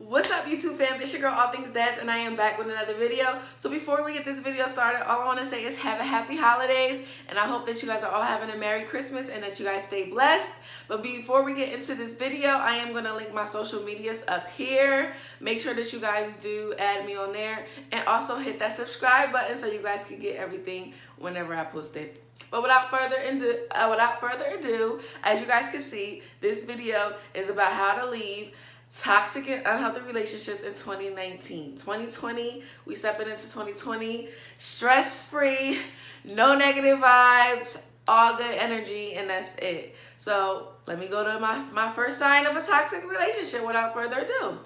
What's up, YouTube fam? It's your girl All Things Des, and I am back with another video. So before we get this video started, all I want to say is have a happy holidays, and I hope that you guys are all having a Merry Christmas and that you guys stay blessed. But before we get into this video, I am going to link my social medias up here. Make sure that you guys do add me on there, and also hit that subscribe button so you guys can get everything whenever I post it. But without further ado, as you guys can see, this video is about how to leave toxic and unhealthy relationships in 2019. 2020, we stepping into 2020 stress-free, no negative vibes, all good energy, and that's it. So let me go to my first sign of a toxic relationship without further ado.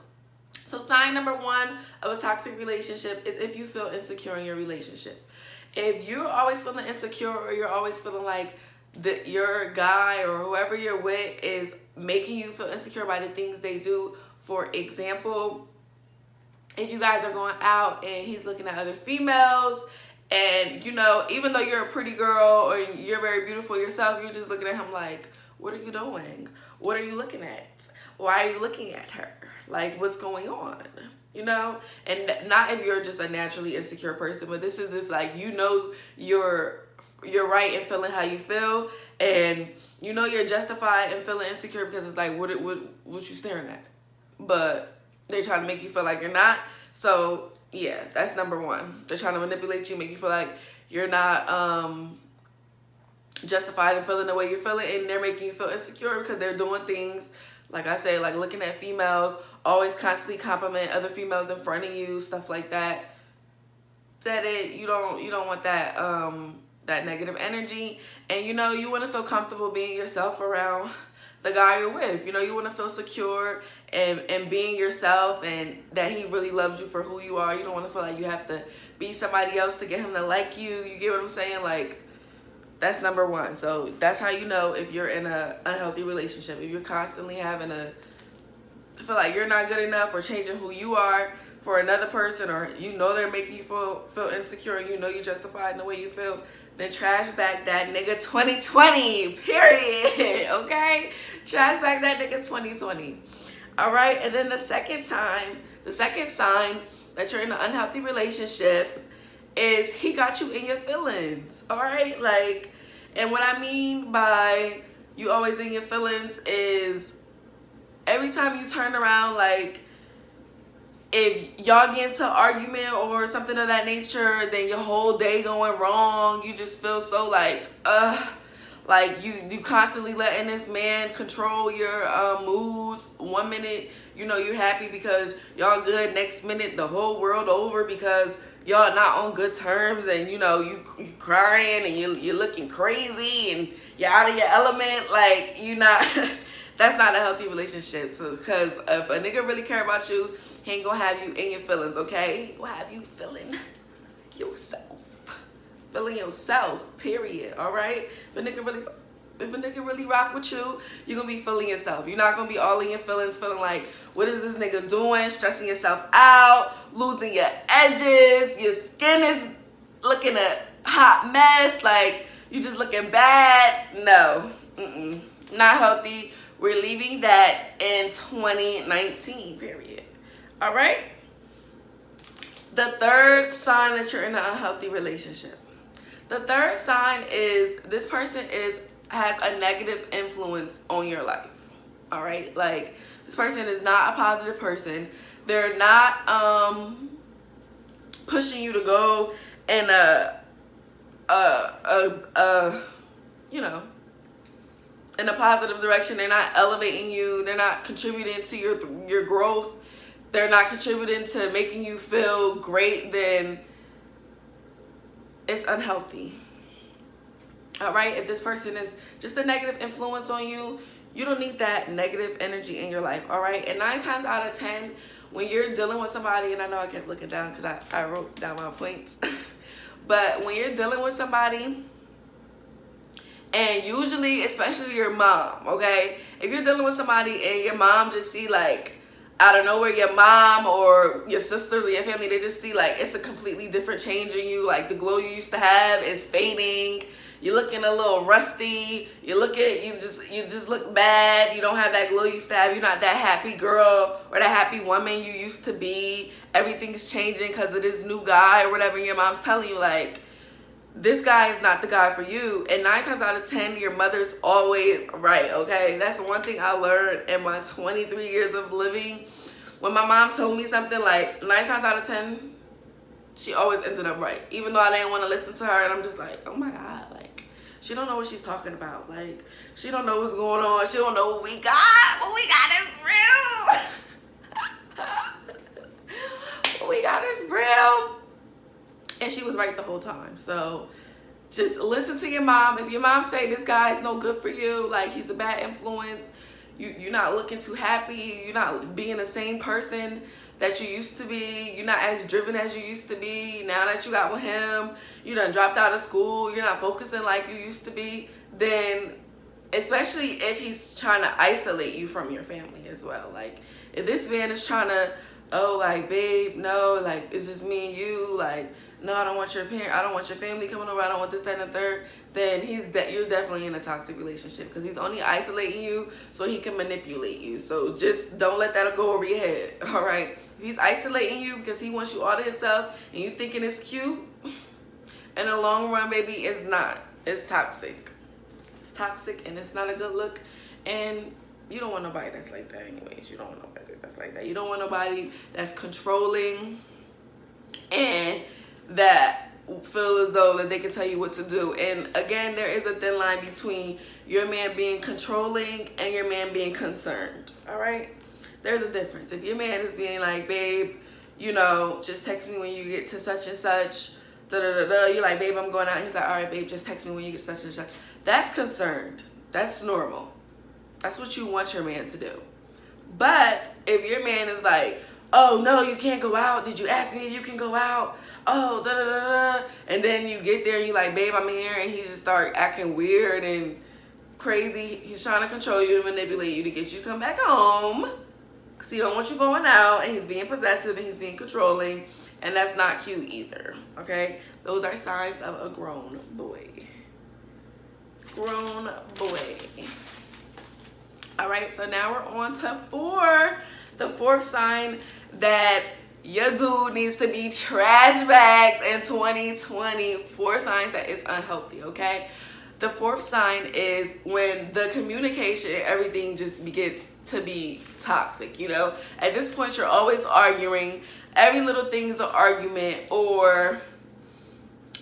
So sign number one of a toxic relationship is if you feel insecure in your relationship. If you're always feeling insecure, or you're always feeling like your guy or whoever you're with is making you feel insecure by the things they do. For example, if you guys are going out and he's looking at other females, and you know, even though you're a pretty girl or you're very beautiful yourself, you're just looking at him like, what are you doing? What are you looking at? Why are you looking at her? Like, what's going on? You know? And not if you're just a naturally insecure person, but this is if, like, you know you're right in feeling how you feel, and you know you're justified in feeling insecure because it's like, what you staring at? But they're trying to make you feel like you're not. So yeah, that's number one. They're trying to manipulate you, make you feel like you're not justified in feeling the way you're feeling, and they're making you feel insecure because they're doing things, like I say, like looking at females, always constantly compliment other females in front of you, stuff like that. Said it, you don't want that that negative energy, and you know, you want to feel comfortable being yourself around the guy you're with. You know, you want to feel secure and being yourself, and that he really loves you for who you are. You don't want to feel like you have to be somebody else to get him to like you. You get what I'm saying? Like, that's number one. So that's how you know if you're in an unhealthy relationship. If you're constantly having to feel like you're not good enough, or changing who you are for another person, or you know they're making you feel insecure, and you know you're justified in the way you feel, then trash back that nigga 2020, period. Okay? Trash back that nigga 2020. All right? And then the second sign that you're in an unhealthy relationship is he got you in your feelings. All right? Like, and what I mean by you always in your feelings is every time you turn around, like, if y'all get into an argument or something of that nature, then your whole day going wrong. You just feel so like you constantly letting this man control your moods. One minute, you know, you're happy because y'all good. Next minute, the whole world over because y'all not on good terms, and you know, you crying and you're looking crazy and you're out of your element. Like, you not. That's not a healthy relationship. So, because if a nigga really care about you, he ain't gonna have you in your feelings, okay? He gonna have you feeling yourself. Feeling yourself, period, all right? If a nigga really rock with you, you're gonna be feeling yourself. You're not gonna be all in your feelings, feeling like, what is this nigga doing? Stressing yourself out, losing your edges, your skin is looking a hot mess, like, you just looking bad. No, not healthy. We're leaving that in 2019, period. All right? The third sign that you're in an unhealthy relationship. The third sign is this person has a negative influence on your life. All right? Like, this person is not a positive person. They're not pushing you to go in you know, in a positive direction. They're not elevating you. They're not contributing to your growth. They're not contributing to making you feel great. Then it's unhealthy. All right? If this person is just a negative influence on you, you don't need that negative energy in your life. All right? And 9 times out of 10, when you're dealing with somebody, and I know I kept looking down because I wrote down my points, but when you're dealing with somebody, and usually, especially your mom, okay? If you're dealing with somebody and your mom just see, like, out of nowhere, your mom or your sisters or your family, they just see, like, it's a completely different change in you. Like, the glow you used to have is fading. you're looking a little rusty. You just look bad. You don't have that glow you used to have. You're not that happy girl or that happy woman you used to be. Everything's changing because of this new guy or whatever. Your mom's telling you, like, this guy is not the guy for you. And 9 times out of 10, your mother's always right, okay? That's one thing I learned in my 23 years of living. When my mom told me something, like, 9 times out of 10, she always ended up right. Even though I didn't want to listen to her, and I'm just like, oh my God, like, she don't know what she's talking about. Like, she don't know what's going on. She don't know what we got. What we got is real. What we got is real. And she was right the whole time. So just listen to your mom. If your mom say this guy is no good for you, like, he's a bad influence, you're not looking too happy, you're not being the same person that you used to be, you're not as driven as you used to be, now that you got with him, you done dropped out of school, you're not focusing like you used to be, then especially if he's trying to isolate you from your family as well. Like, if this man is trying to, oh, like, babe, no, like, it's just me and you, like, no, I don't want your family coming over, I don't want this, that, and the third, then you're definitely in a toxic relationship, because he's only isolating you so he can manipulate you. So just don't let that go over your head, all right? If he's isolating you because he wants you all to himself and you thinking it's cute, in the long run, baby, it's not. It's toxic. It's toxic, and it's not a good look, and you don't want nobody that's like that anyways. You don't want nobody that's like that. You don't want nobody that's controlling and that feel as though that they can tell you what to do. And again, there is a thin line between your man being controlling and your man being concerned, all right? There's a difference. If your man is being like, babe, you know, just text me when you get to such and such, da-da-da-da, you're like, babe, I'm going out. He's like, all right, babe, just text me when you get such and such. That's concerned. That's normal. That's what you want your man to do. But if your man is like, oh, no, you can't go out. Did you ask me if you can go out? Oh, da-da-da-da. And then you get there and you're like, babe, I'm here. And he just start acting weird and crazy. He's trying to control you and manipulate you to get you to come back home, because he don't want you going out, and he's being possessive and he's being controlling. And that's not cute either, okay? Those are signs of a grown boy. Grown boy. All right, so now we're on to 4. The 4th sign that your dude needs to be trash bags in 2020. 4 signs that it's unhealthy, okay? The 4th sign is when the communication and everything just begins to be toxic, you know? At this point, you're always arguing. Every little thing is an argument, or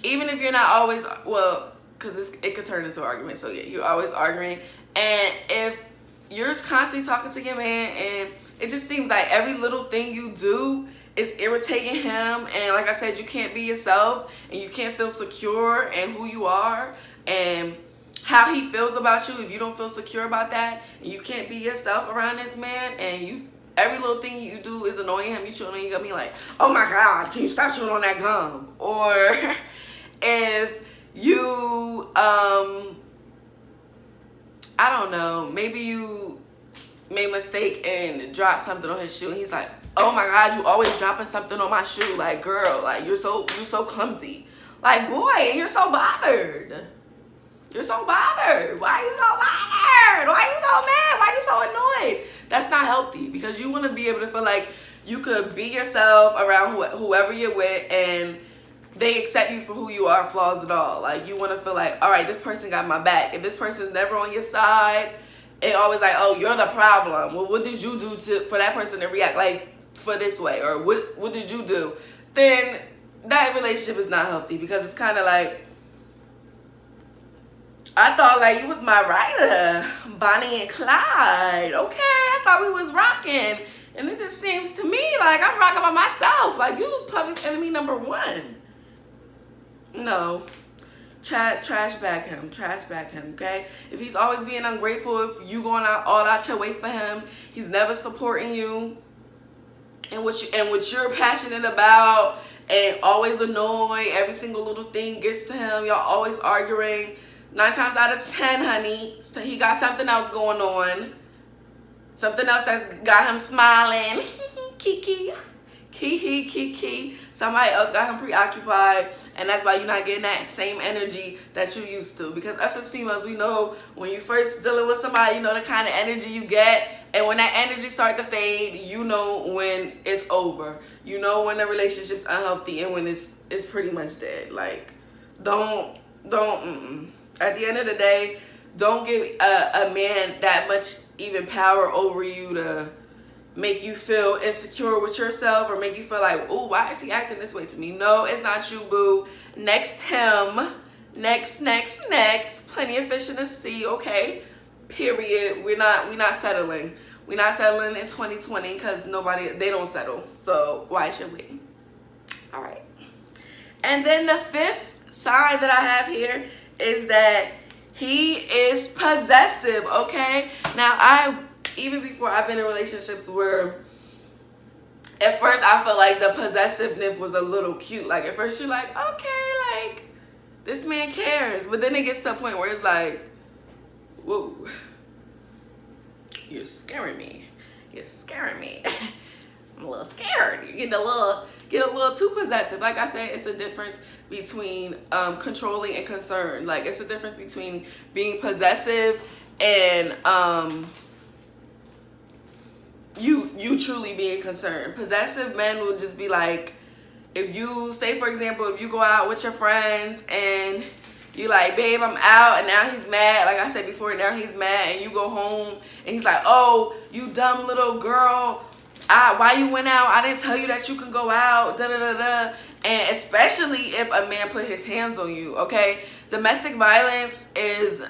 even if you're not always, well, because it could turn into an argument. So yeah, you're always arguing. And if you're constantly talking to your man and it just seems like every little thing you do is irritating him, and like I said, you can't be yourself and you can't feel secure in who you are and how he feels about you. If you don't feel secure about that and you can't be yourself around this man, and every little thing you do is annoying him, you chewing on, you're gonna be like, oh my God, can you stop chewing on that gum? Or if you I don't know, maybe you made a mistake and dropped something on his shoe, and he's like, oh my God, you always dropping something on my shoe. Like, girl, like, you're so clumsy. Like, boy, you're so bothered. You're so bothered. Why are you so bothered? Why are you so mad? Why are you so annoyed? That's not healthy, because you want to be able to feel like you could be yourself around whoever you're with, and they accept you for who you are, flaws and all. Like, you want to feel like, all right, this person got my back. If this person's never on your side, it always like, oh, you're the problem. Well, what did you do for that person to react like for this way? Or what did you do? Then that relationship is not healthy, because it's kind of like, I thought like you was my rider, Bonnie and Clyde. Okay, I thought we was rocking. And it just seems to me like I'm rocking by myself. Like, you public enemy number 1. No. Trash bag him, okay? If he's always being ungrateful, if you going all out your way for him, he's never supporting you and what you're passionate about, and always annoyed, every single little thing gets to him, y'all always arguing. 9 times out of 10, honey, so he got something else going on, something else that's got him smiling. Kiki, he, kiki. Somebody else got him preoccupied, and that's why you're not getting that same energy that you used to. Because us as females, we know when you first dealing with somebody, you know the kind of energy you get, and when that energy start to fade, you know when it's over. You know when the relationship's unhealthy and when it's pretty much dead. Like, don't. At the end of the day, don't give a man that much even power over you to make you feel insecure with yourself or make you feel like, oh, why is he acting this way to me? No, it's not you, boo. Next him. Next. Plenty of fish in the sea, okay? Period. We're not settling. We're not settling in 2020 because they don't settle. So why should we? All right. And then the fifth sign that I have here is that he is possessive, okay? Now, even before I've been in relationships where at first I felt like the possessiveness was a little cute. Like, at first you're like, okay, like, this man cares. But then it gets to a point where it's like, whoa, you're scaring me. You're scaring me. I'm a little scared. You get a little too possessive. Like I said, it's a difference between controlling and concerned. Like, it's a difference between being possessive and you truly being concerned. Possessive men will just be like, if you say, for example, if you go out with your friends and you like, babe, I'm out, and now he's mad. Like I said before, now he's mad, and you go home and he's like, oh, you dumb little girl, why you went out? I didn't tell you that you can go out, da da da da. And especially if a man put his hands on you, okay? Domestic violence is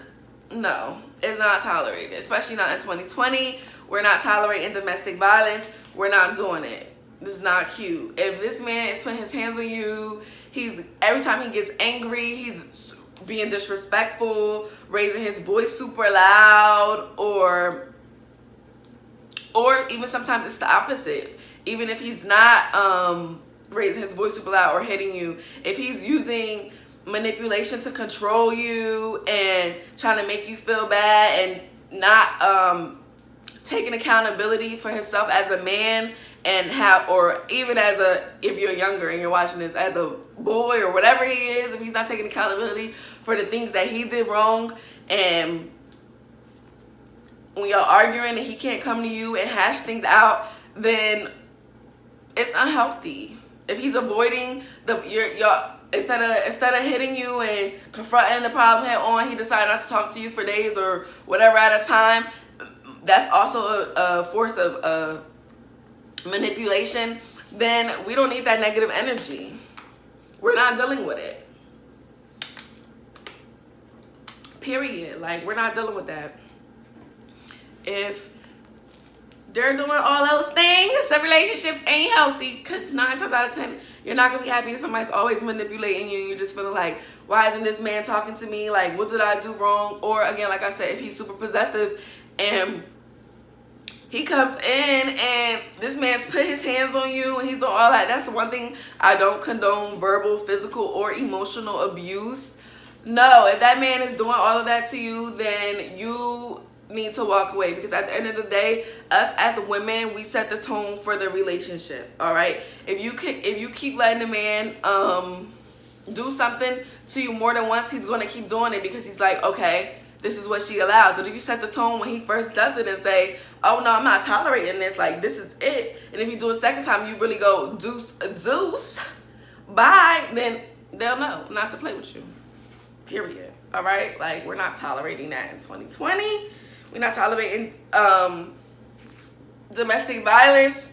not tolerated, especially not in 2020. We're not tolerating domestic violence. We're not doing it. This is not cute. If this man is putting his hands on you, every time he gets angry, he's being disrespectful, raising his voice super loud, or even sometimes it's the opposite. Even if he's not raising his voice super loud or hitting you, if he's using manipulation to control you and trying to make you feel bad and not taking accountability for himself as a man, and or even if you're younger and you're watching this, as a boy or whatever he is, if he's not taking accountability for the things that he did wrong, and when y'all arguing and he can't come to you and hash things out, then it's unhealthy. If he's avoiding instead of hitting you and confronting the problem head on, he decided not to talk to you for days or whatever at a time, that's also a force of manipulation. Then we don't need that negative energy. We're not dealing with it. Period. Like, we're not dealing with that. If they're doing all those things, the relationship ain't healthy, because 9 times out of 10, you're not going to be happy if somebody's always manipulating you and you're just feeling like, why isn't this man talking to me? Like, what did I do wrong? Or, again, like I said, if he's super possessive and he comes in and this man's put his hands on you and he's doing all that. That's the one thing I don't condone: verbal, physical, or emotional abuse. No, if that man is doing all of that to you, then you need to walk away, because at the end of the day, us as women, we set the tone for the relationship. All right, if you keep letting the man do something to you more than once, he's going to keep doing it because he's like, okay, this is what she allows. But if you set the tone when he first does it and say, oh no, I'm not tolerating this, like, this is it, and if you do a second time, you really go deuce, bye, then they'll know not to play with you. Period. All right, like, we're not tolerating that in 2020. We're not tolerating domestic violence.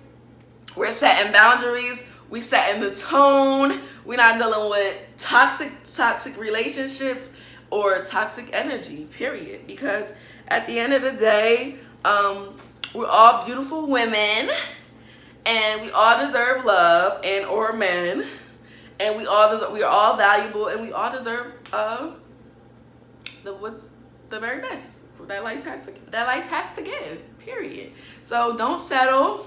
We're setting boundaries. We setting the tone. We're not dealing with toxic relationships or toxic energy, period. Because at the end of the day, we're all beautiful women, and we all deserve love and or men, and we are all valuable, and we all deserve the very best that life has to give, period. So don't settle.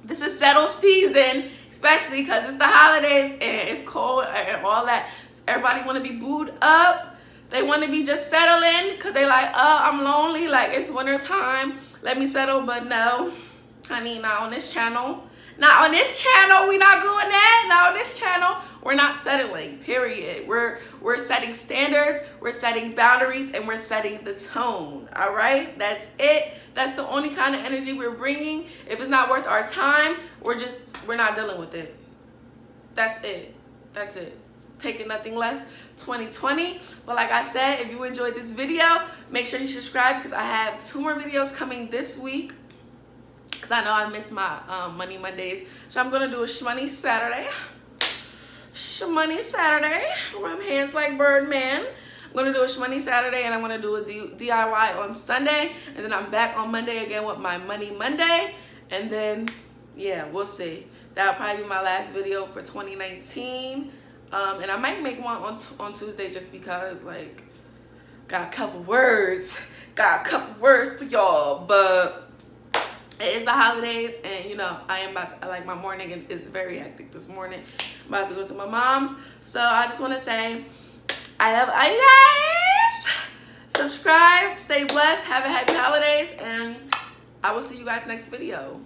This is settle season, especially because it's the holidays and it's cold and all that. Everybody want to be booed up. They want to be just settling because they like, oh, I'm lonely, like, it's winter time, let me settle. But no, honey, not on this channel. Not on this channel. We not doing that. Not on this channel. We're not settling. Period. We're setting standards. We're setting boundaries, and we're setting the tone. All right. That's it. That's the only kind of energy we're bringing. If it's not worth our time, we're not dealing with it. That's it. That's it. Taking nothing less 2020. But like I said, if you enjoyed this video, make sure you subscribe because I have 2 more videos coming this week. Because I know I missed my Money Mondays. So I'm going to do a Shmoney Saturday. Shmoney Saturday. Rub hands like Birdman. I'm going to do a Shmoney Saturday and I'm going to do a DIY on Sunday. And then I'm back on Monday again with my Money Monday. And then, yeah, we'll see. That'll probably be my last video for 2019. And I might make one on Tuesday just because, like, got a couple words for y'all. But it is the holidays, and you know, I am about to, like, my morning is very hectic this morning. I'm about to go to my mom's. So I just want to say, I love all you guys. Subscribe, stay blessed, have a happy holidays, and I will see you guys next video.